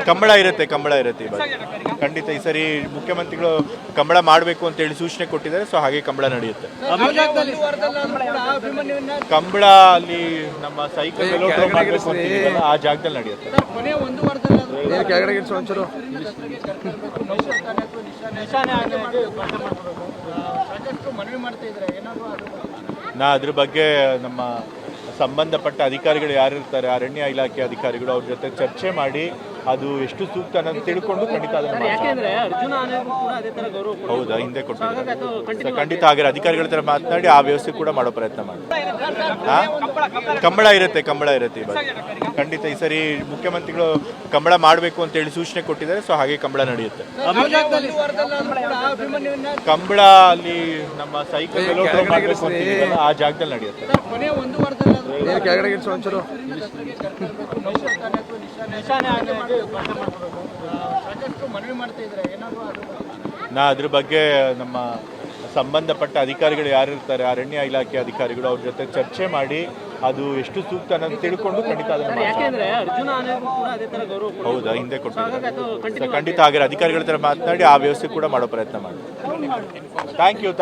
ಕಂಬಳ ಇರುತ್ತೆ ಈ ಬಾರಿ ಖಂಡಿತ. ಈ ಸರಿ ಮುಖ್ಯಮಂತ್ರಿಗಳು ಕಂಬಳ ಮಾಡಬೇಕು ಅಂತ ಹೇಳಿ ಸೂಚನೆ ಕೊಟ್ಟಿದ್ದಾರೆ. ಸೊ ಹಾಗೆ ಕಂಬಳ ನಡೆಯುತ್ತೆ. ಕಂಬಳ ಅಲ್ಲಿ ನಮ್ಮ ಸೈಕಲ್ ಮಾಡಬೇಕು ಅಂತ ಆ ಜಾಗದಲ್ಲಿ ನಡೆಯುತ್ತೆ. ನಾ ಅದ್ರ ಬಗ್ಗೆ ನಮ್ಮ ಸಂಬಂಧಪಟ್ಟ ಅಧಿಕಾರಿಗಳು ಯಾರಿರ್ತಾರೆ, ಅರಣ್ಯ ಇಲಾಖೆ ಅಧಿಕಾರಿಗಳು, ಅವ್ರ ಜೊತೆ ಚರ್ಚೆ ಮಾಡಿ ಅದು ಎಷ್ಟು ಸೂಕ್ತ ಅನ್ನೋದು ತಿಳ್ಕೊಂಡು ಖಂಡಿತ ಅದನ್ನು ಹೌದಾ ಹಿಂದೆ ಕೊಟ್ಟಿದ್ದಾರೆ. ಖಂಡಿತ ಹಾಗೆ ಅಧಿಕಾರಿಗಳ ತರ ಮಾತನಾಡಿ ಆ ವ್ಯವಸ್ಥೆ ಕೂಡ ಮಾಡೋ ಪ್ರಯತ್ನ ಮಾಡಿ. ಕಂಬಳ ಇರುತ್ತೆ ಈ ಬಾರಿ ಖಂಡಿತ. ಈ ಸರಿ ಮುಖ್ಯಮಂತ್ರಿಗಳು ಕಂಬಳ ಮಾಡಬೇಕು ಅಂತ ಹೇಳಿ ಸೂಚನೆ ಕೊಟ್ಟಿದ್ದಾರೆ. ಸೊ ಹಾಗೆ ಕಂಬಳ ನಡೆಯುತ್ತೆ. ಕಂಬಳ ಅಲ್ಲಿ ನಮ್ಮ ಸೈಕಲ್ ಮಾಡಬೇಕು ಅಂತ ಆ ಜಾಗದಲ್ಲಿ ನಡೆಯುತ್ತೆ. ನಾ ಅದ್ರ ಬಗ್ಗೆ ನಮ್ಮ ಸಂಬಂಧಪಟ್ಟ ಅಧಿಕಾರಿಗಳು ಯಾರಿರ್ತಾರೆ, ಅರಣ್ಯ ಇಲಾಖೆ ಅಧಿಕಾರಿಗಳು, ಅವ್ರ ಜೊತೆ ಚರ್ಚೆ ಮಾಡಿ ಅದು ಎಷ್ಟು ಸೂಕ್ತ ಅನ್ನೋದು ತಿಳ್ಕೊಂಡು ಖಂಡಿತ ಅದನ್ನು ಹೌದಾ ಹಿಂದೆ ಕೊಟ್ಟಿದ್ದಾರೆ. ಖಂಡಿತ ಹಾಗೆ ಅಧಿಕಾರಿಗಳ ತರ ಮಾತನಾಡಿ ಆ ವ್ಯವಸ್ಥೆ ಕೂಡ ಮಾಡೋ ಪ್ರಯತ್ನ ಮಾಡಿ. Thank you.